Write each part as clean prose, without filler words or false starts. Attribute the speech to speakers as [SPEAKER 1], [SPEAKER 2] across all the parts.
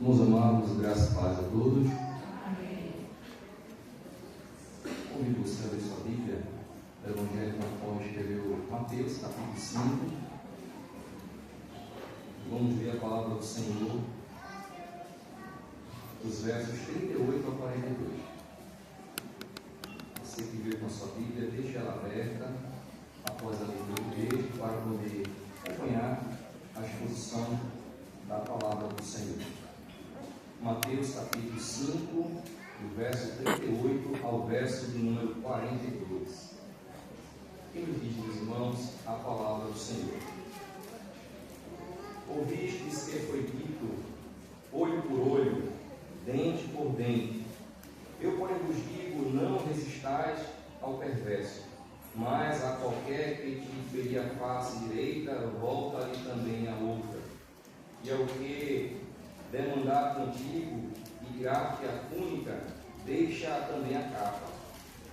[SPEAKER 1] Meus amados, graças e paz a todos. Convido você a ler sua Bíblia, do Evangelho conforme escreveu Mateus, capítulo 5. Vamos ver a palavra do Senhor, dos versos 38 a 42. Você que veio com a sua Bíblia, deixe ela aberta após a leitura do texto para poder acompanhar a exposição da palavra do Senhor. Mateus capítulo 5, do verso 38 ao verso de número 42. Quem nos diz, meus irmãos, a palavra do Senhor? Ouvistes que foi dito, olho por olho, dente por dente. Eu, porém, vos digo, não resistais ao perverso, mas a qualquer que te ferir a face direita, volta-lhe também a outra. E ao que demandar contigo e tirar-te a túnica, deixa também a capa.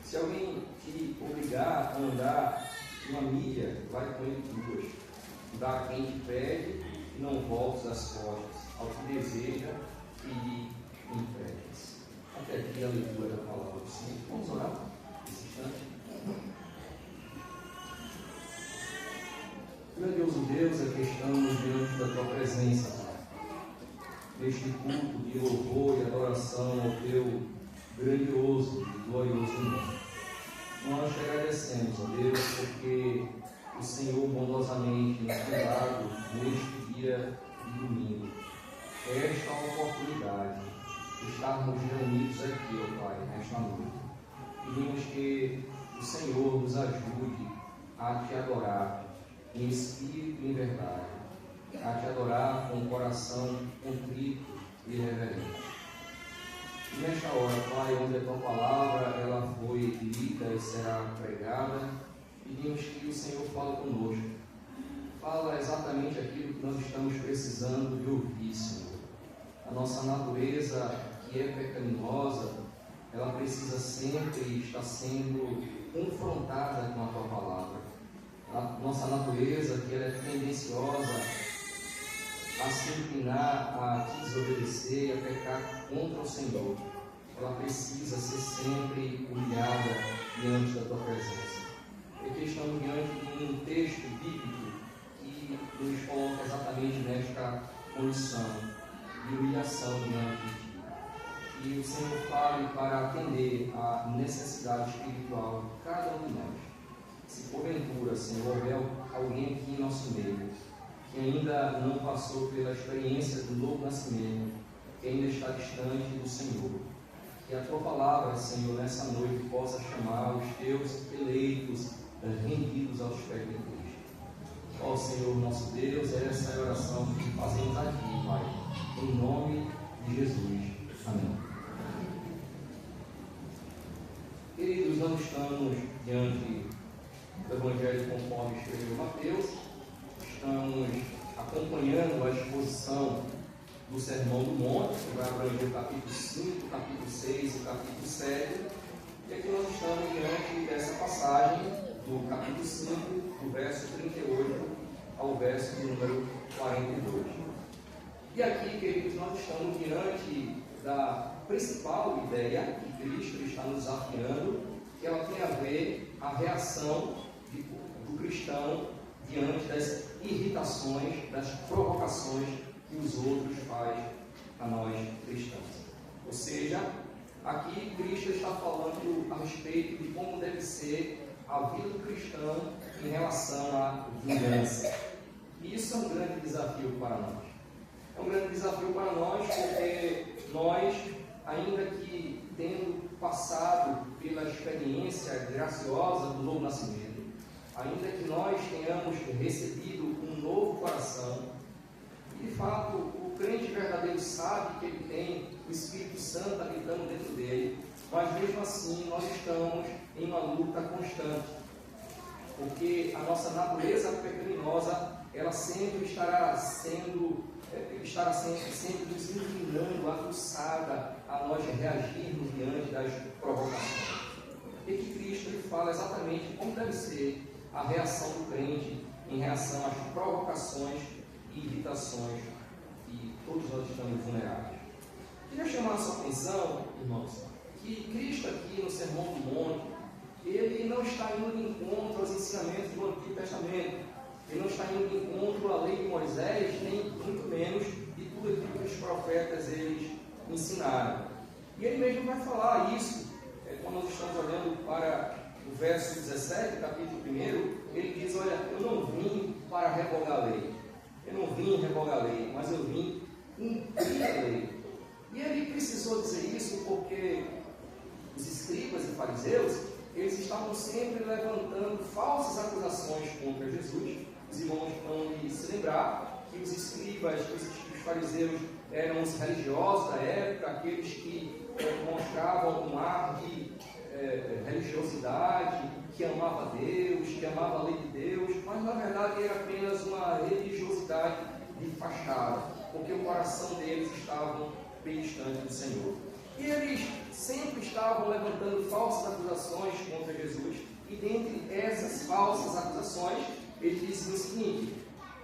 [SPEAKER 1] Se alguém te obrigar a andar uma milha, vai com ele duas. Dá a quem te pede e não voltes as costas ao que deseja e lhe empregues. Até aqui a leitura da palavra do Senhor. Vamos orar nesse instante. Grandioso Deus, aqui estamos diante da tua presença, Pai. Neste culto de louvor e adoração ao teu grandioso e glorioso nome. Nós te agradecemos, ó Deus, porque o Senhor bondosamente nos tem dado neste dia de domingo esta oportunidade de estarmos reunidos aqui, ó Pai, nesta noite. Pedimos que o Senhor nos ajude a te adorar em espírito e em verdade, a te adorar com o coração contrito e reverente. E nesta hora, Pai, onde a tua palavra ela foi lida e será pregada, pedimos que o Senhor fale conosco. Fala exatamente aquilo que nós estamos precisando de ouvir, Senhor. A nossa natureza, que é pecaminosa, ela precisa sempre estar sendo confrontada com a tua palavra. A nossa natureza, que ela é tendenciosa a se inclinar, a te desobedecer e a pecar contra o Senhor, ela precisa ser sempre humilhada diante da tua presença. E aqui estamos diante de um texto bíblico que nos coloca exatamente nesta condição de humilhação diante de ti. E o Senhor fale para atender à necessidade espiritual de cada um de nós. Se porventura, Senhor, houver alguém aqui em nosso meio que ainda não passou pela experiência do novo nascimento, que ainda está distante do Senhor, que a tua palavra, Senhor, nessa noite possa chamar os teus eleitos, rendidos aos pés de Cristo. Ó Senhor, nosso Deus, essa é a oração que fazemos aqui, Pai, em nome de Jesus. Amém. Queridos, nós estamos diante do Evangelho conforme escreveu Mateus. Estamos acompanhando a exposição do Sermão do Monte, que vai abranger o capítulo 5, o capítulo 6 e o capítulo 7. E aqui nós estamos diante dessa passagem do capítulo 5, do verso 38 ao verso de número 42. E aqui, queridos, nós estamos diante da principal ideia que Cristo está nos desafiando, que ela tem a ver a reação do cristão diante das irritações, das provocações que os outros fazem a nós cristãos. Ou seja, aqui Cristo está falando a respeito de como deve ser a vida do cristão em relação à vingança. E isso é um grande desafio para nós. É um grande desafio para nós porque nós, ainda que tendo passado pela experiência graciosa do novo nascimento, ainda que nós tenhamos recebido um novo coração, e de fato o crente verdadeiro sabe que ele tem o Espírito Santo habitando dentro dele, mas mesmo assim nós estamos em uma luta constante, porque a nossa natureza pecaminosa, ela sempre estará sempre nos inclinando, aguçada a nós reagirmos diante das provocações. E que Cristo ele fala exatamente como deve ser a reação do crente em relação às provocações e irritações que todos nós estamos vulneráveis. Queria chamar a sua atenção, irmãos, que Cristo aqui no Sermão do Monte, ele não está indo de encontro aos ensinamentos do Antigo Testamento. Ele não está indo de encontro à lei de Moisés, nem muito menos de tudo aquilo que os profetas eles ensinaram. E ele mesmo vai falar isso, quando nós estamos olhando para o verso 17, capítulo 1, ele diz, olha, eu não vim para revogar a lei. Eu não vim revogar a lei, mas eu vim cumprir a lei. E ele precisou dizer isso porque os escribas e fariseus, eles estavam sempre levantando falsas acusações contra Jesus. Os irmãos vão se lembrar que os escribas, os fariseus eram os religiosos da época, aqueles que mostravam um ar de religiosidade, que amava Deus, que amava a lei de Deus, mas na verdade era apenas uma religiosidade de fachada, porque o coração deles estava bem distante do Senhor. E eles sempre estavam levantando falsas acusações contra Jesus, e dentre essas falsas acusações, eles diziam o seguinte: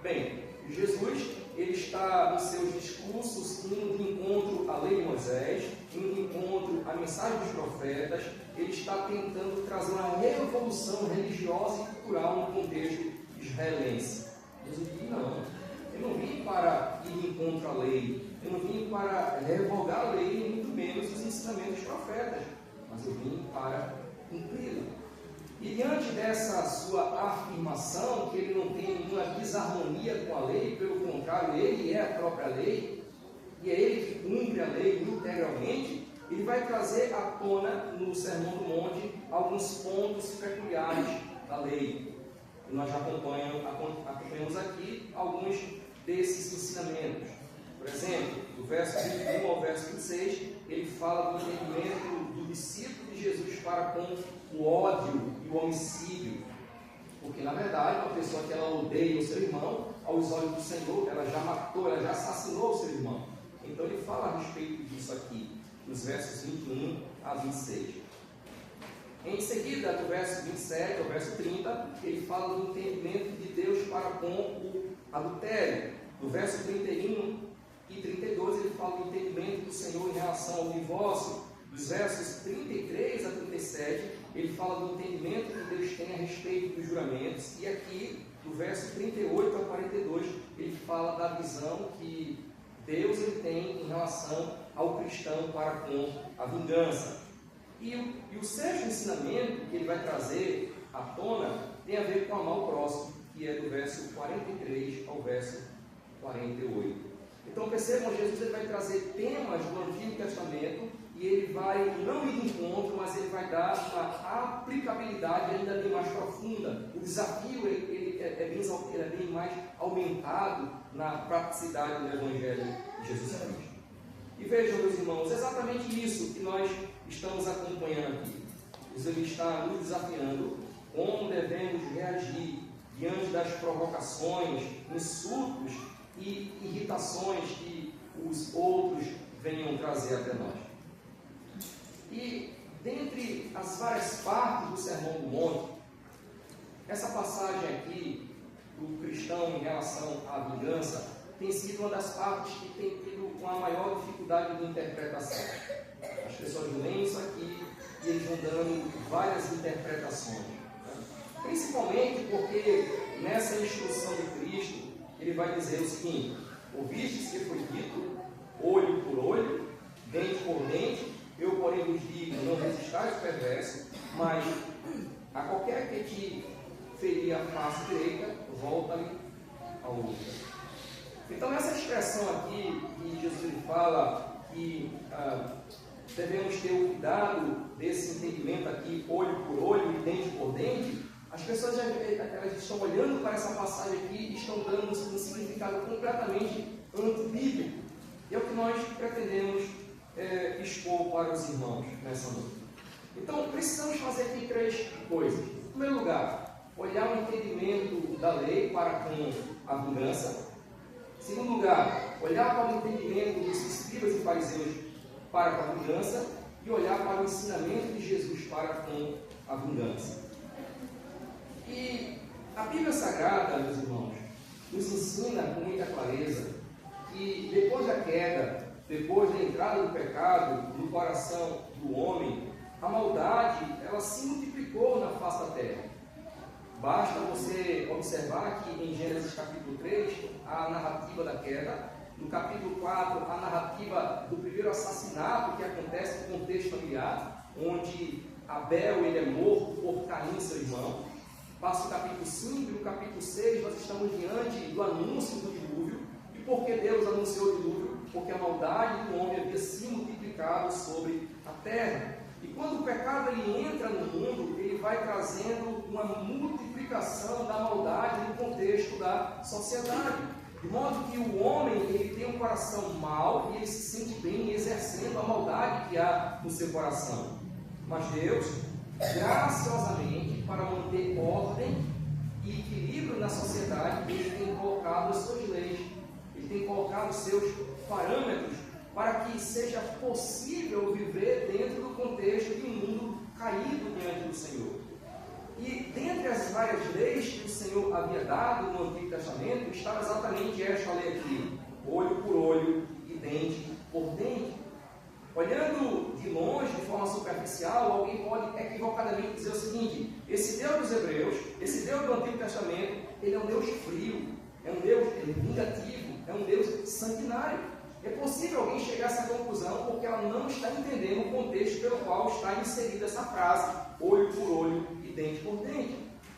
[SPEAKER 1] bem, Jesus ele está nos seus discursos indo de encontro à lei de Moisés, indo de encontro à mensagem dos profetas, ele está tentando trazer uma revolução religiosa e cultural no contexto israelense. Jesus diz, não, eu não vim para ir de encontro à lei, eu não vim para revogar a lei, nem muito menos os ensinamentos dos profetas, mas eu vim para cumpri-la. E diante dessa sua afirmação, que ele não tem nenhuma desarmonia com a lei, pelo contrário, ele é a própria lei, e é ele que cumpre a lei integralmente, ele vai trazer à tona, no Sermão do Monte, alguns pontos peculiares da lei. E nós já acompanhamos aqui alguns desses ensinamentos. Por exemplo, do verso 21 ao verso 26, ele fala do entendimento do discípulo de Jesus para com o ódio e o homicídio. Porque, na verdade, uma pessoa que ela odeia o seu irmão, aos olhos do Senhor, ela já matou, ela já assassinou o seu irmão. Então, ele fala a respeito disso aqui, nos versos 21 a 26. Em seguida, do verso 27 ao verso 30, ele fala do entendimento de Deus para com o adultério. Do verso 31 e 32, ele fala do entendimento do Senhor em relação ao divórcio. Dos versos 33 a 37, ele fala do entendimento que Deus tem a respeito dos juramentos. E aqui, do verso 38 a 42, ele fala da visão que Deus ele tem em relação ao cristão para com a vingança. E o sexto ensinamento que ele vai trazer à tona tem a ver com amar o próximo, que é do verso 43 ao verso 48. Então percebam, Jesus ele vai trazer temas do Antigo Testamento e ele vai não ir de encontro, mas ele vai dar uma aplicabilidade ainda bem mais profunda. O desafio ele é bem mais aumentado na praticidade do Evangelho de Jesus Cristo. E vejam, meus irmãos, exatamente isso que nós estamos acompanhando aqui. Jesus ele está nos desafiando como devemos reagir diante das provocações, insultos e irritações que os outros venham trazer até nós. E dentre as várias partes do Sermão do Monte, essa passagem aqui do cristão em relação à vingança tem sido uma das partes que tem tido uma maior dificuldade de interpretação. As pessoas leem isso aqui e eles vão dando várias interpretações. Principalmente porque nessa instrução de Cristo, ele vai dizer o seguinte: ouvistes que foi dito, olho por olho, dente por dente, eu porém vos digo, não resistais o perverso, mas a qualquer que te ferir a face direita, volta-lhe a outra. Então essa expressão aqui, que Jesus ele fala que devemos ter o cuidado desse entendimento aqui, olho por olho e dente por dente, as pessoas elas estão olhando para essa passagem aqui e estão dando um significado completamente antibíblico. E é o que nós pretendemos expor para os irmãos nessa noite. Então, precisamos fazer aqui três coisas. Em primeiro lugar, olhar o entendimento da lei para com a vingança. Em segundo lugar, olhar para o entendimento dos escribas e fariseus para com a vingança. E olhar para o ensinamento de Jesus para com a vingança. E a Bíblia Sagrada, meus irmãos, nos ensina com muita clareza que depois da queda, depois da entrada do pecado no coração do homem, a maldade, ela se multiplicou na face da terra. Basta você observar que em Gênesis capítulo 3, a narrativa da queda, no capítulo 4, a narrativa do primeiro assassinato que acontece no contexto familiar, onde Abel ele é morto por Caim, seu irmão. Passa o capítulo 5 e no capítulo 6 nós estamos diante do anúncio do dilúvio. E por que Deus anunciou o dilúvio? Porque a maldade do homem havia se multiplicado sobre a terra. E quando o pecado ele entra no mundo, ele vai trazendo uma multiplicação da maldade no contexto da sociedade. De modo que o homem ele tem um coração mau e ele se sente bem exercendo a maldade que há no seu coração. Mas Deus, graciosamente, para manter ordem e equilíbrio na sociedade, ele tem colocado as suas leis, ele tem colocado os seus parâmetros para que seja possível viver dentro do contexto de um mundo caído diante do Senhor. E dentre as várias leis que o Senhor havia dado no Antigo Testamento, estava exatamente esta lei aqui: olho por olho e dente por dente. Olhando de longe, de forma superficial, alguém pode equivocadamente dizer o seguinte: esse Deus dos Hebreus, esse Deus do Antigo Testamento, ele é um Deus frio, é um Deus vingativo, é um Deus sanguinário. É possível alguém chegar a essa conclusão porque ela não está entendendo o contexto pelo qual está inserida essa frase, olho por olho e dente por dente.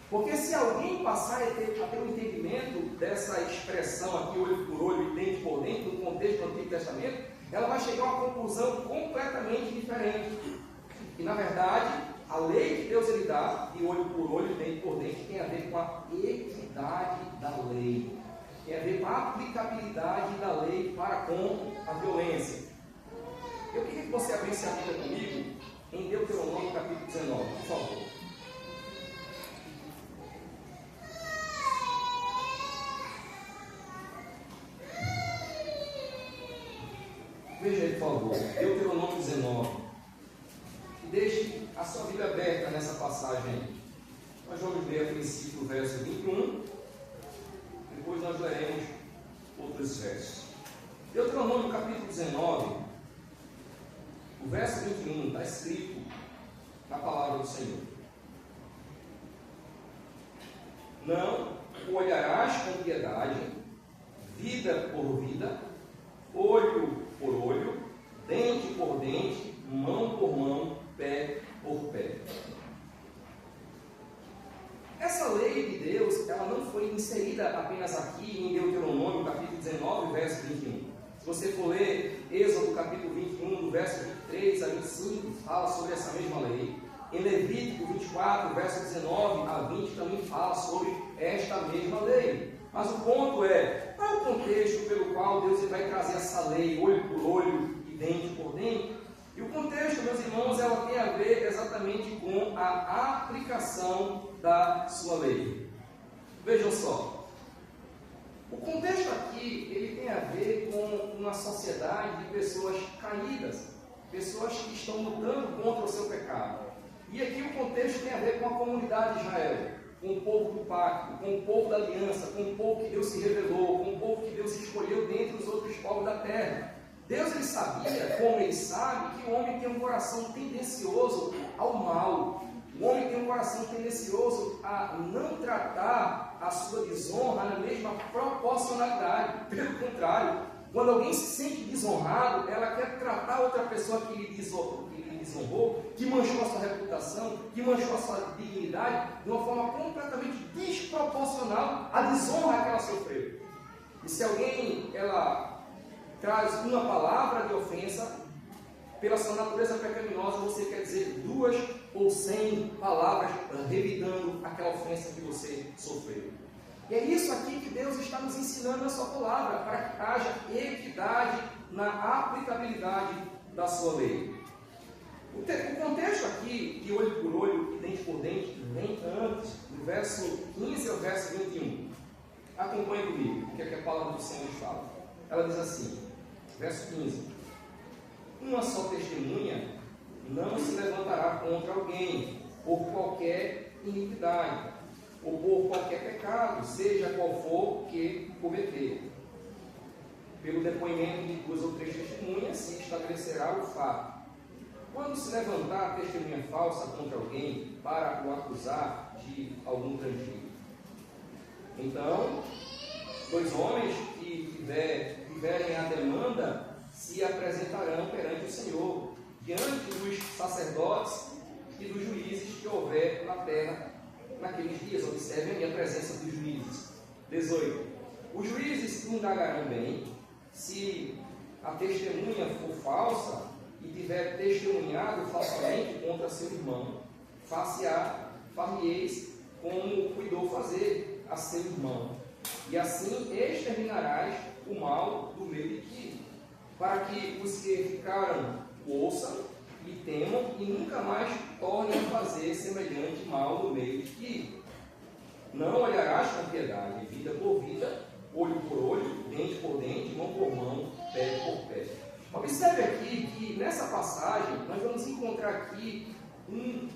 [SPEAKER 1] Porque se alguém passar a ter um entendimento dessa expressão aqui, olho por olho e dente por dente, no contexto do Antigo Testamento, ela vai chegar a uma conclusão completamente diferente. E na verdade, a lei que Deus ele dá, de olho por olho e dente por dente, tem a ver com a equidade da lei. Tem a ver com a aplicabilidade da lei para com a violência. Eu queria que você abrisse a Bíblia comigo em Deuteronômio capítulo 19, por favor. Veja aí, por favor, Deuteronômio 19. E deixe a sua Bíblia aberta nessa passagem. Nós vamos ler a princípio o verso 21. Depois nós leremos outros versos. Deuteronômio capítulo 19, o verso 21, está escrito na palavra do Senhor: não o olharás com piedade, vida por vida, olho por olho, dente por dente, mão por mão, pé por pé. Essa lei de Deus, ela não foi inserida apenas aqui em Deuteronômio, capítulo 19, verso 21. Se você for ler Êxodo, capítulo 21, do verso 23 a 25, fala sobre essa mesma lei. Em Levítico 24, verso 19 a 20, também fala sobre esta mesma lei. Mas o ponto é, qual é o contexto pelo qual Deus vai trazer essa lei, olho por olho e dente por dente? E o contexto, meus irmãos, ela tem a ver exatamente com a aplicação da sua lei. Vejam só, o contexto aqui, ele tem a ver com uma sociedade de pessoas caídas, pessoas que estão lutando contra o seu pecado. E aqui o contexto tem a ver com a comunidade de Israel, com o povo do pacto, com o povo da aliança, com o povo que Deus se revelou, com o povo que Deus escolheu dentre os outros povos da terra. Deus ele sabia, como ele sabe, que o homem tem um coração tendencioso ao mal. O homem tem um coração tendencioso a não tratar a sua desonra na mesma proporcionalidade. Pelo contrário, quando alguém se sente desonrado, ela quer tratar outra pessoa que lhe desonrou, que manchou a sua reputação, que manchou a sua dignidade, de uma forma completamente desproporcional à desonra que ela sofreu. E se alguém traz uma palavra de ofensa, pela sua natureza pecaminosa, você quer dizer 2 ou 100 palavras revidando aquela ofensa que você sofreu. E é isso aqui que Deus está nos ensinando na sua palavra, para que haja equidade na aplicabilidade da sua lei. O contexto aqui, de olho por olho e dente por dente, vem antes, do verso 15 ao verso 21. Acompanhe comigo, o que é que a palavra do Senhor fala. Ela diz assim, verso 15: uma só testemunha não se levantará contra alguém por qualquer iniquidade ou por qualquer pecado, seja qual for que cometer.
[SPEAKER 2] pelo depoimento de 2 ou 3 testemunhas, se estabelecerá o fato. Quando se levantar testemunha falsa contra alguém para o acusar de algum transgressor, então, 2 homens que tiverem a demanda se apresentarão perante o Senhor, diante dos sacerdotes e dos juízes que houver na terra naqueles dias. Observem a presença dos juízes. 18. Os juízes indagarão bem, se a testemunha for falsa e tiver testemunhado falsamente contra seu irmão, far-lhe-eis como cuidou fazer a seu irmão, e assim exterminarás o mal do meio de ti, para que os que ficaram ouçam e temam e nunca mais tornem a fazer semelhante mal no meio de ti. Não olharás com piedade, vida por vida, olho por olho, dente por dente, mão por mão, pé por pé. Observe aqui que nessa passagem nós vamos encontrar aqui um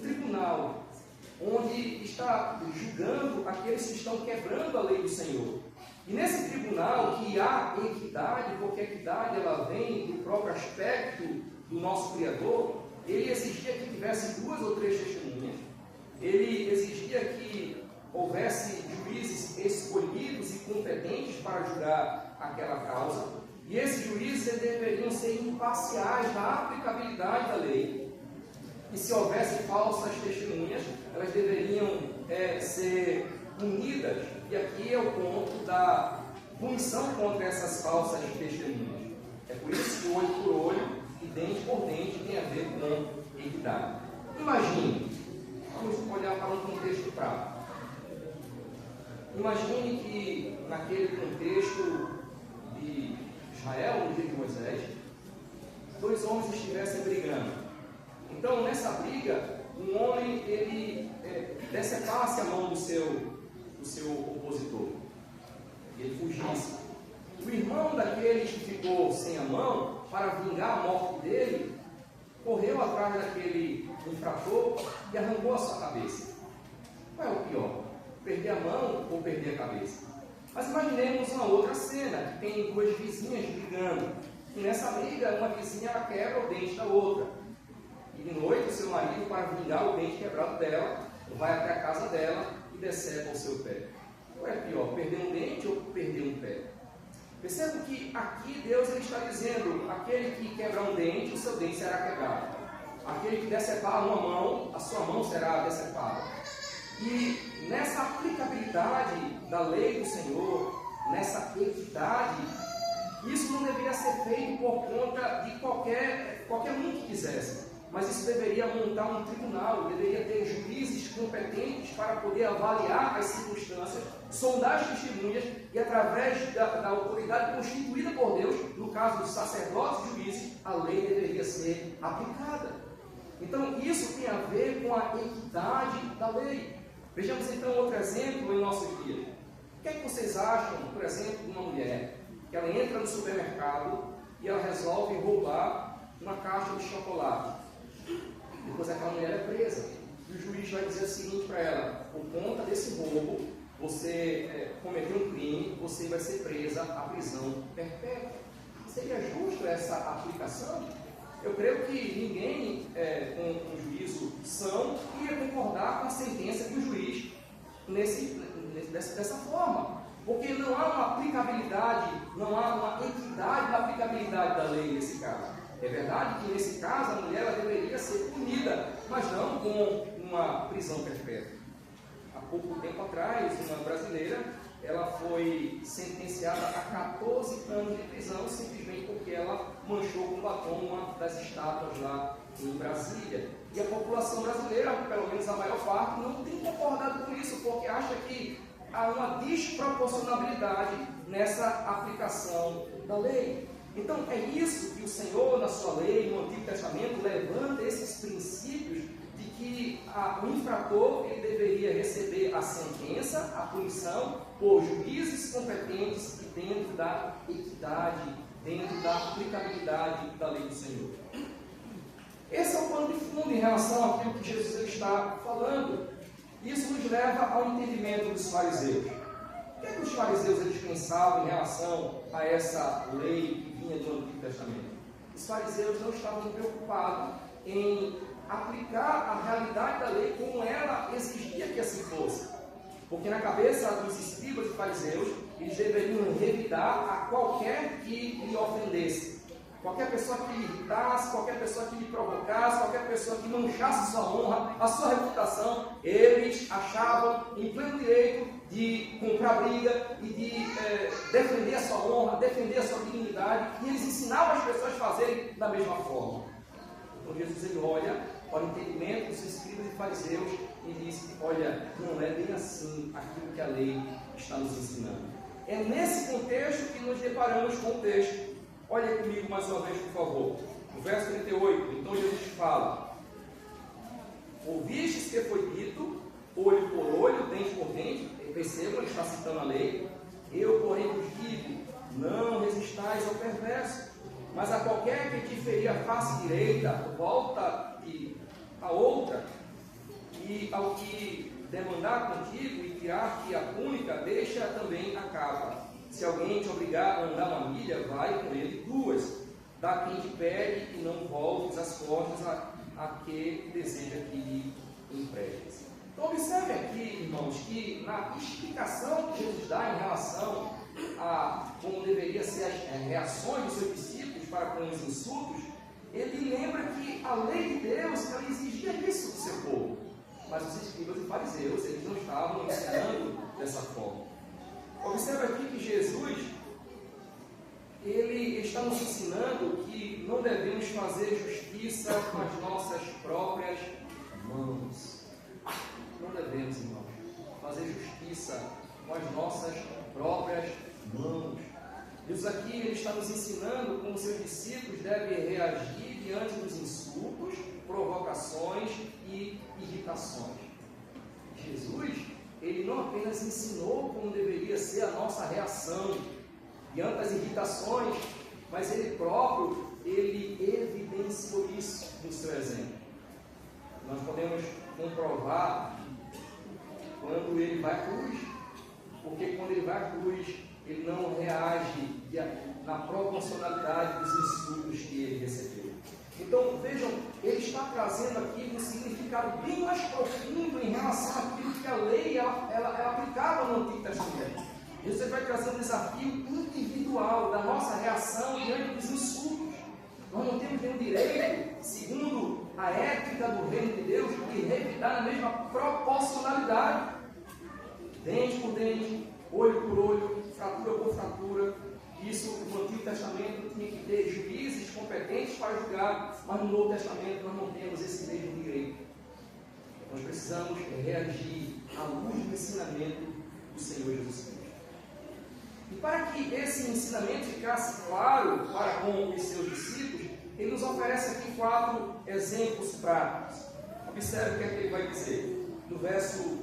[SPEAKER 2] tribunal onde está julgando aqueles que estão quebrando a lei do Senhor. E nesse tribunal que há equidade, porque a equidade ela vem do próprio aspecto do nosso Criador, ele exigia que tivesse 2 ou 3 testemunhas, ele exigia que houvesse juízes escolhidos e competentes para julgar aquela causa, e esses juízes deveriam ser imparciais na aplicabilidade da lei. E se houvesse falsas testemunhas, elas deveriam ser punidas. E aqui é o ponto da punição contra essas falsas testemunhas. É por isso que olho por olho e dente por dente tem a ver com equidade. Imagine, vamos olhar para um contexto prático. Imagine que naquele contexto de Israel, no dia de Moisés, 2 homens estivessem brigando. Então, nessa briga, um homem ele decepasse a mão do seu opositor, ele fugisse. O irmão daquele que ficou sem a mão, para vingar a morte dele, correu atrás daquele infrator e arrancou a sua cabeça. Qual é o pior? Perder a mão ou perder a cabeça? Mas imaginemos uma outra cena, que tem 2 vizinhas brigando, e nessa briga, uma vizinha ela quebra o dente da outra. E de noite, o seu marido, para vingar o dente quebrado dela, vai até a casa dela e decepa o seu pé. Qual é pior, perder um dente ou perder um pé? Perceba que aqui Deus ele está dizendo, aquele que quebrar um dente, o seu dente será quebrado. Aquele que decepar uma mão, a sua mão será decepada. E nessa aplicabilidade da lei do Senhor, nessa equidade, isso não deveria ser feito por conta de qualquer um que quisesse. Mas isso deveria montar um tribunal, deveria ter juízes competentes para poder avaliar as circunstâncias, sondar as testemunhas e, através da autoridade constituída por Deus, no caso dos sacerdotes e juízes, a lei deveria ser aplicada. Então, isso tem a ver com a equidade da lei. Vejamos então outro exemplo em nosso dia. O que é que vocês acham, por exemplo, de uma mulher que ela entra no supermercado e ela resolve roubar uma caixa de chocolate? Depois aquela mulher é presa. E o juiz vai dizer o seguinte para ela: por conta desse roubo, você cometeu um crime, você vai ser presa à prisão perpétua. Seria justo essa aplicação? Eu creio que ninguém com um juízo são ia concordar com a sentença do juiz dessa forma. Porque não há uma aplicabilidade, não há uma equidade na aplicabilidade da lei nesse caso. É verdade que nesse caso a mulher ela deveria ser punida, mas não com uma prisão perpétua. Há pouco tempo atrás, uma brasileira, ela foi sentenciada a 14 anos de prisão simplesmente porque ela manchou com batom uma das estátuas lá em Brasília. E a população brasileira, pelo menos a maior parte, não tem concordado com isso, porque acha que há uma desproporcionalidade nessa aplicação da lei. Então, é isso que o Senhor, na sua lei, no Antigo Testamento, levanta esses princípios de que o infrator ele deveria receber a sentença, a punição, por juízes competentes e dentro da equidade, dentro da aplicabilidade da lei do Senhor. Esse é o pano de fundo em relação àquilo que Jesus está falando. Isso nos leva ao entendimento dos fariseus. O que é que os fariseus eles pensavam em relação a essa lei que vinha do Antigo Testamento? Os fariseus não estavam preocupados em aplicar a realidade da lei como ela exigia que assim fosse. Porque na cabeça dos escribas e fariseus, eles deveriam revidar a qualquer que lhe ofendesse. Qualquer pessoa que lhe irritasse, qualquer pessoa que lhe provocasse, qualquer pessoa que manchasse sua honra, a sua reputação, eles achavam em pleno direito de comprar briga e de defender a sua honra, defender a sua dignidade, e eles ensinavam as pessoas a fazerem da mesma forma. Então Jesus ele olha para o entendimento dos escribas e fariseus e diz: olha, não é bem assim aquilo que a lei está nos ensinando. É nesse contexto que nos deparamos com o texto. Olha comigo mais uma vez, por favor. No verso 38, então Jesus fala: ouvistes que foi dito, olho por olho, dente por dente. Percebam, ele está citando a lei. Eu, porém, vos digo, não resistais ao perverso, mas a qualquer que te ferir a face direita, volta a outra, e ao que demandar contigo e tirar-te a túnica, deixa também a capa. Se alguém te obrigar a andar uma milha, vai com ele 2. Dá quem te pede e não voltes as costas a que deseja que lhe emprestes. Então observe aqui, irmãos, que na explicação que Jesus dá em relação a como deveriam ser as reações dos seus discípulos para com os insultos, ele lembra que a lei de Deus ela exigia isso do seu povo. Mas os escribas e fariseus, eles não estavam ensinando dessa forma. Observe aqui que Jesus, ele está nos ensinando que não devemos fazer justiça com as nossas próprias mãos. Não devemos, irmãos, fazer justiça com as nossas próprias mãos. Jesus aqui ele está nos ensinando como seus discípulos devem reagir diante dos insultos, provocações e irritações. Jesus, ele não apenas ensinou como deveria ser a nossa reação diante das irritações, mas ele próprio, ele evidenciou isso no seu exemplo. Nós podemos comprovar quando ele vai à cruz, porque quando ele vai à cruz, ele não reage na proporcionalidade dos insultos que ele recebeu. Então, vejam, ele está trazendo aqui um significado bem mais profundo em relação àquilo que a lei ela aplicava no Antigo Testamento. Você vai trazer um desafio individual da nossa reação diante dos insultos. Nós não temos nenhum direito, segundo a ética do reino de Deus, de revidar na mesma proporcionalidade. Dente por dente, olho por olho, fratura por fratura. Isso no Antigo Testamento tinha que ter juízes competentes para julgar, mas no Novo Testamento nós não temos esse mesmo direito. Nós precisamos reagir à luz do ensinamento do Senhor Jesus Cristo. E para que esse ensinamento ficasse claro para com os seus discípulos, ele nos oferece aqui 4 exemplos práticos. Observe o que é que ele vai dizer. No verso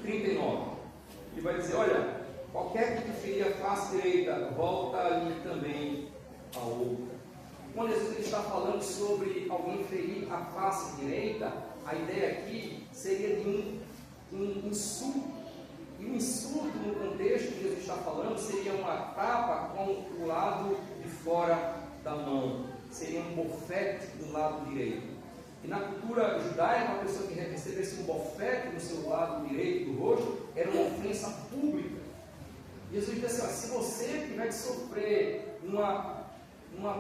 [SPEAKER 2] 39, ele vai dizer: olha, qualquer que te ferir a face direita, volta ali também a outra. Quando Jesus está falando sobre alguém ferir a face direita, a ideia aqui seria de um insulto. E o insulto, no contexto que Jesus está falando, seria uma tapa com o lado de fora da mão. Seria um bofete do lado direito. E na cultura judaica, uma pessoa que recebesse um bofete no seu lado direito do rosto, era uma ofensa pública. Jesus disse assim: se você tiver de sofrer uma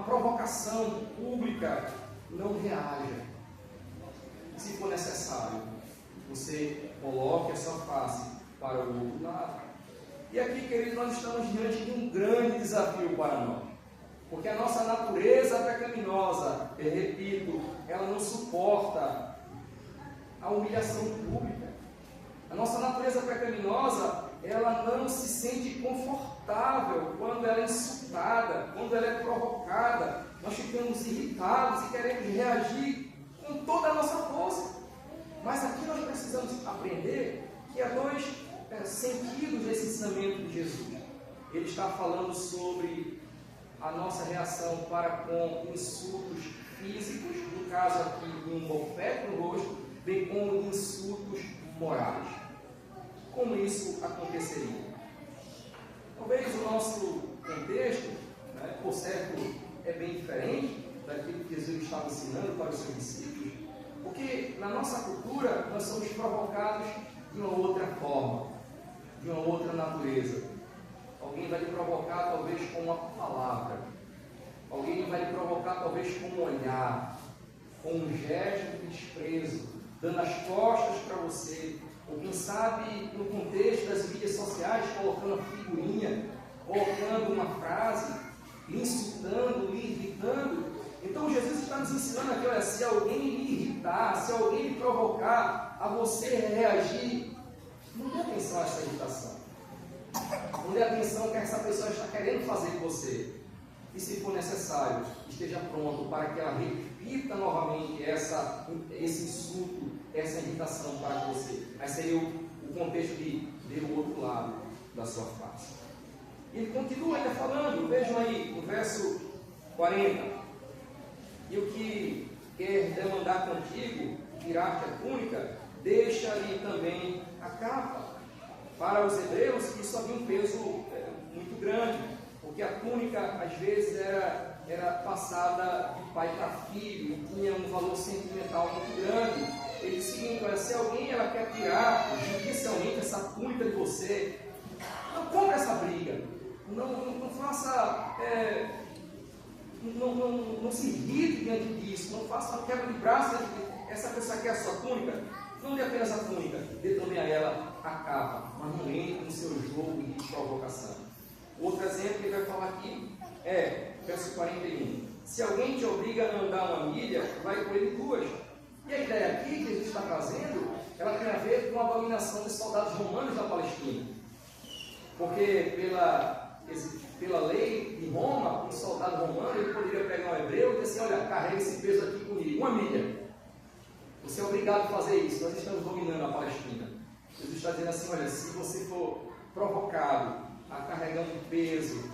[SPEAKER 2] provocação pública, não reaja. Se for necessário, você coloque a sua face para o outro lado. E aqui, queridos, nós estamos diante de um grande desafio para nós. Porque a nossa natureza pecaminosa, eu repito, ela não suporta a humilhação pública. A nossa natureza pecaminosa, ela não se sente confortável quando ela é insultada, quando ela é provocada. Nós ficamos irritados e queremos reagir com toda a nossa força. Mas aqui nós precisamos aprender que há 2 sentidos desse ensinamento de Jesus. Ele está falando sobre a nossa reação para com insultos físicos, no caso aqui um bofete no rosto, bem como insultos morais. Como isso aconteceria? Talvez o nosso contexto, né, por certo, é bem diferente daquilo que Jesus estava ensinando para os seus discípulos, porque na nossa cultura nós somos provocados de uma outra forma, de uma outra natureza. Alguém vai lhe provocar talvez com uma palavra, alguém vai lhe provocar talvez com um olhar, com um gesto de desprezo, dando as costas para você, ou quem sabe no contexto das mídias sociais, colocando uma figurinha, colocando uma frase, lhe insultando, lhe irritando. Então Jesus está nos ensinando aqui, olha, se alguém lhe irritar, se alguém lhe provocar a você reagir, não dê atenção a essa irritação. Não dê atenção ao que essa pessoa está querendo fazer com você. E se for necessário, esteja pronto para que ela repita novamente esse insulto, essa irritação para você. Mas seria o contexto de ver o outro lado da sua face. E ele continua ainda falando, vejam aí, no verso 40. E o que quer demandar contigo, tirar-te a túnica, deixa ali também a capa. Para os hebreus, isso havia um peso muito grande, porque a túnica, às vezes, era passada de pai para filho, e tinha um valor sentimental muito grande. Ele disse o seguinte, olha, se alguém ela quer tirar judicialmente essa túnica de você, não compre essa briga, não faça, não se irrite diante disso, não faça uma quebra de braço diante disso. Essa pessoa quer a sua túnica, não dê apenas a túnica, dê também a ela a capa, mas não entre no seu jogo de provocação. Outro exemplo que ele vai falar aqui é, verso 41. Se alguém te obriga a andar uma milha, vai com ele 2. E a ideia aqui que Jesus está trazendo, ela tem a ver com a abominação dos soldados romanos da Palestina. Porque pela lei de Roma, um soldado romano, ele poderia pegar um hebreu e dizer assim, olha, carrega esse peso aqui comigo, 1 milha. Você é obrigado a fazer isso, nós estamos dominando a Palestina. Jesus está dizendo assim, olha, se você for provocado a carregar um peso,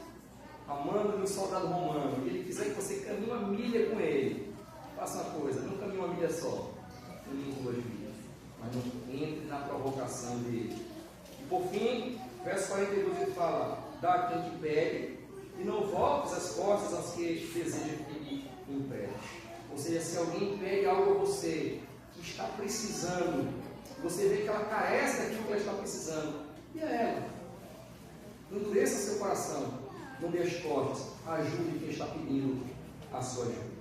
[SPEAKER 2] a mando de um soldado romano, e ele quiser que você caminhe 1 milha com ele, faça uma coisa, não caminhe 1 milha só, caminhe 2 milhas, mas não entre na provocação dele. E por fim, verso 42 ele fala, dá a quem te pede, e não voltes as costas aos que desejam que lhe emprestes. Ou seja, se alguém pede algo a você, que está precisando, você vê que ela carece daquilo que ela está precisando, e a ela. Não endureça seu coração, não dê as costas, ajude quem está pedindo a sua ajuda.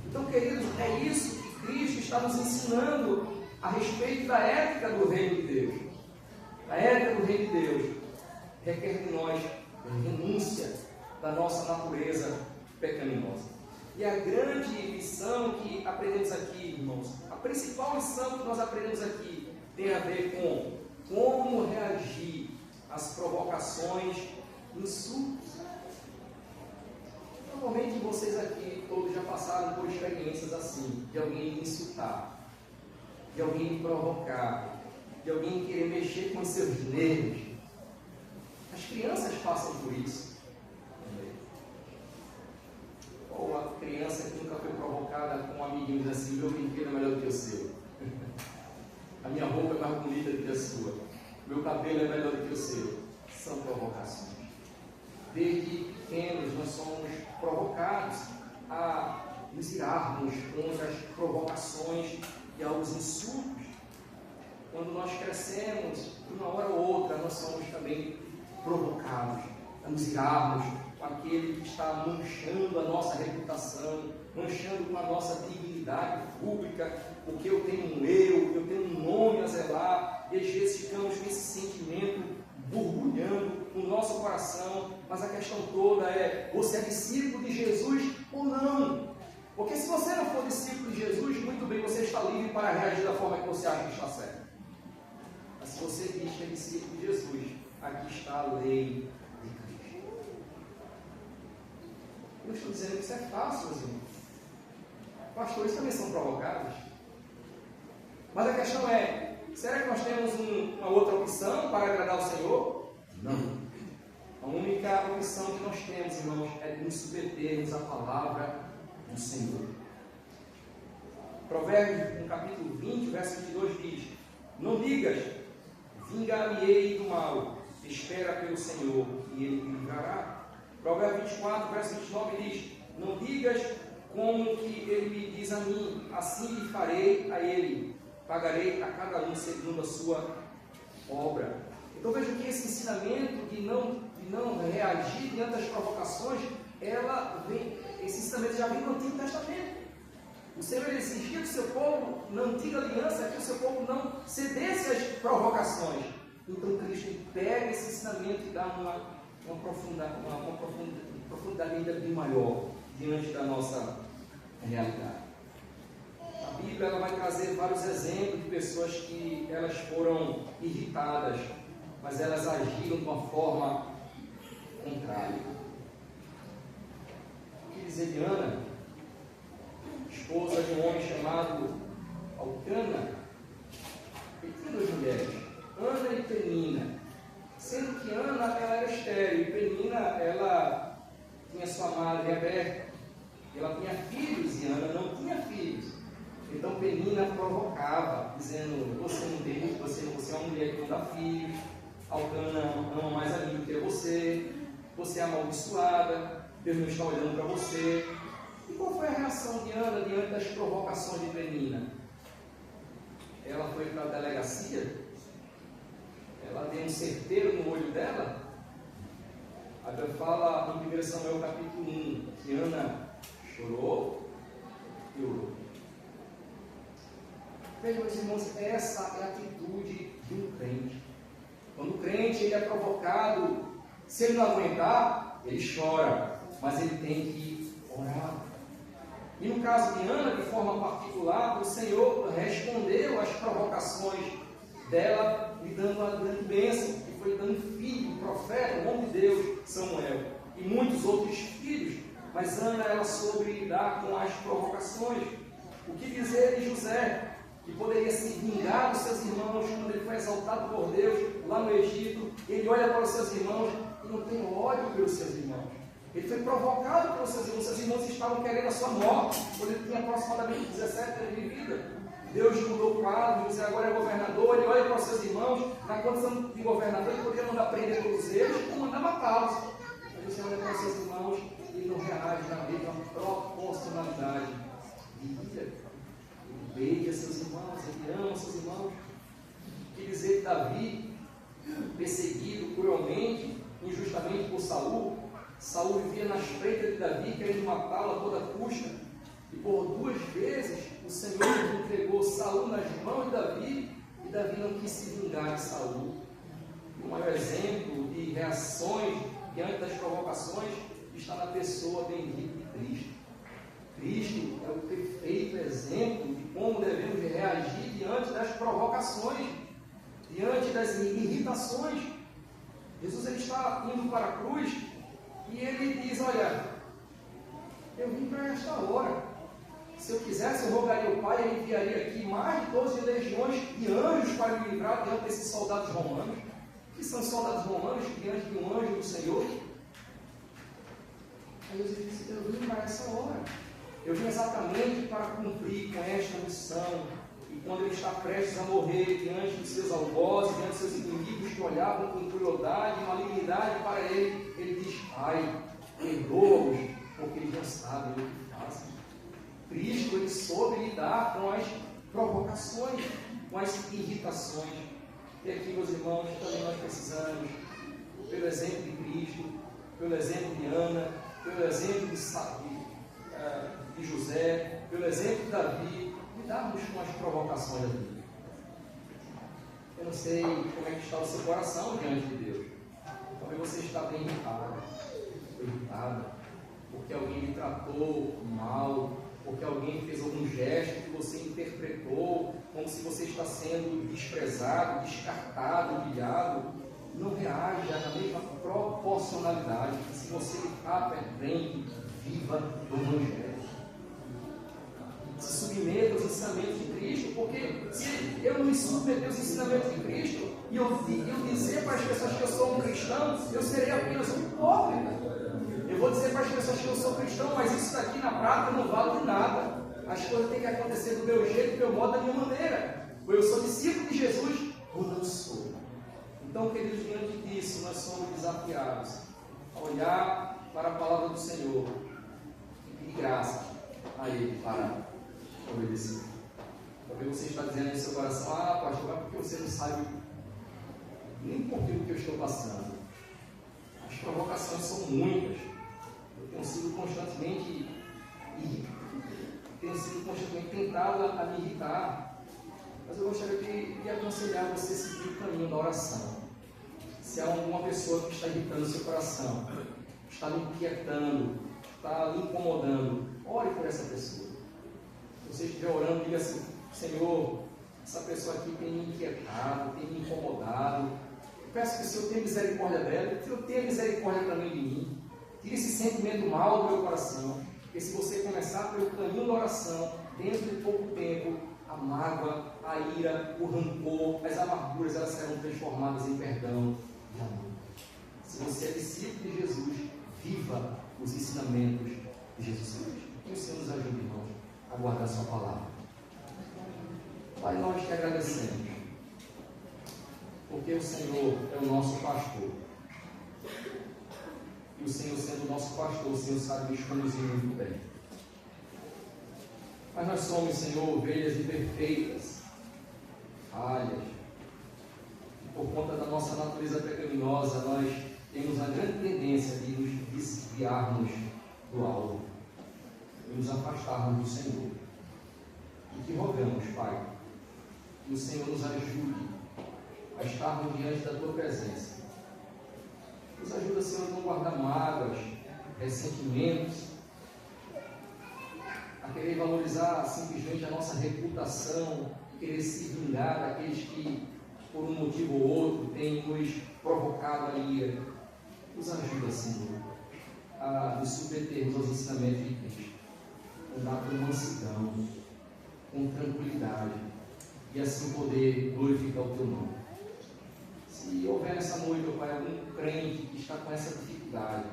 [SPEAKER 2] Então, queridos, é isso que Cristo está nos ensinando a respeito da ética do reino de Deus. A ética do reino de Deus requer de nós renúncia da nossa natureza pecaminosa. E a grande lição que aprendemos aqui, irmãos, a principal lição que nós aprendemos aqui tem a ver com como reagir às provocações, insultos. Normalmente vocês aqui todos já passaram por experiências assim, de alguém lhe insultar, de alguém lhe provocar, de alguém querer mexer com os seus nervos. As crianças passam por isso. Ou a criança que nunca foi provocada com amiguinhos assim, meu brinquedo é melhor do que o seu. A minha roupa é mais bonita do que a sua. Meu cabelo é melhor do que o seu. São provocações. Desde pequenos nós somos provocados a nos irarmos contra as provocações e aos insultos. Quando nós crescemos, de uma hora ou outra, nós somos também provocados a nos irarmos com aquele que está manchando a nossa reputação, manchando com a nossa dignidade pública, porque eu tenho eu tenho um nome a zelar, e às vezes ficamos com esse sentimento borbulhando no nosso coração, mas a questão toda é, você é discípulo de Jesus ou não? Porque se você não for discípulo de Jesus, muito bem, você está livre para reagir da forma que você acha que está certo. Mas se você diz que é discípulo de Jesus, aqui está a lei de Cristo. Eu estou dizendo que isso é fácil, meus irmãos. Pastores também são provocados. Mas a questão é, será que nós temos uma outra opção para agradar o Senhor? Não. A única opção que nós temos, irmãos, é de nos submetermos à palavra do Senhor. Provérbios, no capítulo 20, verso 22 diz, não digas, vingar-me-ei do mal, espera pelo Senhor e Ele te livrará. Provérbios 24, verso 29 diz: não digas como que Ele me diz a mim, assim lhe farei a Ele, pagarei a cada um segundo a sua obra. Então veja que esse ensinamento de não reagir diante das provocações, esse ensinamento já vem no Antigo Testamento. O Senhor exigia do seu povo, na antiga aliança, que o seu povo não cedesse às provocações. Então Cristo pega esse ensinamento e dá uma profundidade ainda bem maior diante da nossa realidade. A Bíblia ela vai trazer vários exemplos de pessoas que elas foram irritadas, mas elas agiram de uma forma contrária. O que dizer de Ana, esposa de um homem chamado Elcana? Ele tinha duas mulheres, Ana e Penina, sendo que Ana ela era estéril e Penina ela tinha sua madre Rebeca, ela tinha filhos e Ana não tinha filhos. Então Penina provocava, dizendo: você não tem, você é uma mulher que não dá filhos, Elcana ama mais a mim do que você é amaldiçoada, Deus não está olhando para você. E qual foi a reação de Ana diante das provocações de Penina? Ela foi para a delegacia? Ela deu um certeiro no olho dela? A Bíblia fala em 1 Samuel capítulo 1 que Ana chorou e orou. Vejam, meus irmãos, essa é a atitude de um crente. Quando o crente ele é provocado, se ele não aguentar, ele chora, mas ele tem que orar. E no caso de Ana, de forma particular, o Senhor respondeu às provocações dela, lhe dando uma grande bênção, que foi dando filho, profeta, o homem de Deus, Samuel, e muitos outros filhos. Mas Ana, ela soube lidar com as provocações. O que dizer de José, que poderia se vingar dos seus irmãos quando ele foi exaltado por Deus lá no Egito? Ele olha para os seus irmãos e não tem ódio pelos seus irmãos. Ele foi provocado pelos seus irmãos estavam querendo a sua morte, quando ele tinha aproximadamente 17 anos de vida. Deus mudou o quadro, José agora é governador, ele olha para os seus irmãos, na condição de governador, ele poderia mandar prender todos eles ou mandar matá-los. Mas José olha para os seus irmãos e ele não reage na mesma proporcionalidade de ira. Ele beija seus irmãos, ele ama seus irmãos. Que dizer de Davi, perseguido cruelmente, injustamente por Saul? Saul vivia na espreita de Davi, querendo matá-lo a toda custa. E por 2 vezes o Senhor entregou Saul nas mãos de Davi, e Davi não quis se vingar de Saul. O maior exemplo de reações diante das provocações está na pessoa bendita de Cristo. Cristo é o perfeito exemplo de como devemos reagir diante das provocações, diante das irritações. Jesus ele está indo para a cruz e ele diz: olha, eu vim para esta hora. Se eu quisesse, eu rogaria ao Pai e enviaria aqui mais de 12 legiões de anjos para me livrar diante desses soldados romanos. Que são soldados romanos diante de um anjo do Senhor? Aí Jesus disse: eu vim para essa hora. Eu vim exatamente para cumprir com esta missão. E quando ele está prestes a morrer diante de seus algozes, diante de seus inimigos que olhavam com crueldade e malignidade para ele, ele diz: Pai, perdoa-os, porque eles não sabem o que fazem. Cristo ele soube lidar com as provocações, com as irritações. E aqui, meus irmãos, também nós precisamos, pelo exemplo de Cristo, pelo exemplo de Ana, pelo exemplo de José, pelo exemplo de Davi, lidarmos com as provocações da vida. Eu não sei como é que está o seu coração diante de Deus. Talvez você está bem irritado, porque alguém lhe tratou mal, porque alguém fez algum gesto que você interpretou como se você está sendo desprezado, descartado, humilhado. Não reaja na mesma proporcionalidade que se você está perdendo, viva do Evangelho. Se submeta aos ensinamentos de Cristo, porque se eu não me submeter aos ensinamentos de Cristo e eu dizer para as pessoas que eu sou um cristão, eu serei apenas um hipócrita. Eu vou dizer para as pessoas que eu sou cristão, mas isso daqui na prática não vale de nada. As coisas têm que acontecer do meu jeito, do meu modo, da minha maneira. Ou eu sou discípulo de Jesus, ou não sou. Então, queridos, diante disso, nós somos desafiados a olhar para a palavra do Senhor e pedir graça a Ele para obedecer. Talvez você está dizendo no seu coração: ah, pastor, mas porque você não sabe nem por que eu estou passando? As provocações são muitas. Eu tenho sido constantemente tentado a me irritar. Mas eu gostaria de aconselhar você a seguir o caminho da oração. Se há alguma pessoa que está irritando o seu coração, está lhe inquietando, está lhe incomodando, ore por essa pessoa. Se você estiver orando, diga assim: Senhor, essa pessoa aqui tem me inquietado, tem me incomodado. Eu peço que o Senhor tenha misericórdia dela, que o Senhor tenha misericórdia também de mim. Tire esse sentimento mal do meu coração. Porque se você começar pelo caminho da oração, dentro de pouco tempo, a mágoa, a ira, o rancor, as amarguras, elas serão transformadas em perdão e amor. Se você é discípulo de Jesus, viva os ensinamentos de Jesus Cristo. Que o Senhor nos ajude, irmãos, a guardar a sua palavra. Pai, nós te agradecemos, porque o Senhor é o nosso pastor. E o Senhor, sendo o nosso pastor, o Senhor sabe nos conduzir muito bem. Mas nós somos, Senhor, ovelhas imperfeitas, falhas. Por conta da nossa natureza pecaminosa, nós temos a grande tendência de nos desviarmos do alvo, de nos afastarmos do Senhor. E que rogamos, Pai, que o Senhor nos ajude a estarmos diante da Tua presença. Nos ajuda, Senhor, a não guardar mágoas, ressentimentos, a querer valorizar simplesmente a nossa reputação, querer se vingar daqueles que, por um motivo ou outro, têm nos provocado a ira. Nos ajuda, Senhor, a nos submetermos aos ensinamentos de Cristo, andar com mansidão, com tranquilidade, e assim poder glorificar o Teu nome. Se houver nessa noite, ó Pai, algum crente que está com essa dificuldade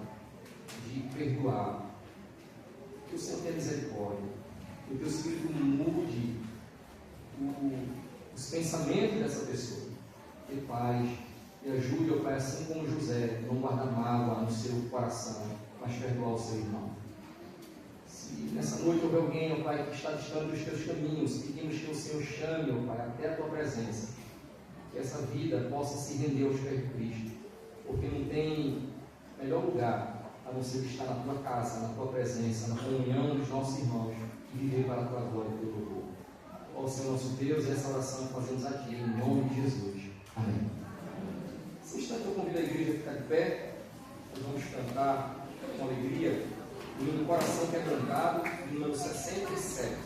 [SPEAKER 2] de perdoar, que o Senhor tenha misericórdia, que o Teu Espírito mude os pensamentos dessa pessoa, dê paz, e ajude, ó Pai, assim como José, não guardar mágoa no seu coração, mas perdoar o seu irmão. Se nessa noite houver alguém, ó Pai, que está distante dos Teus caminhos, pedimos que o Senhor chame, ó Pai, até a Tua presença, que essa vida possa se render aos pés de Cristo, porque não tem melhor lugar a não ser estar na Tua casa, na Tua presença, na comunhão dos nossos irmãos e viver para a Tua glória e Teu louvor. Ó Senhor nosso Deus, essa oração que fazemos aqui, em nome de Jesus. Amém. Nesse instante eu convido a igreja a ficar de pé, nós vamos cantar com alegria o hino Coração Quebrantado, número 67.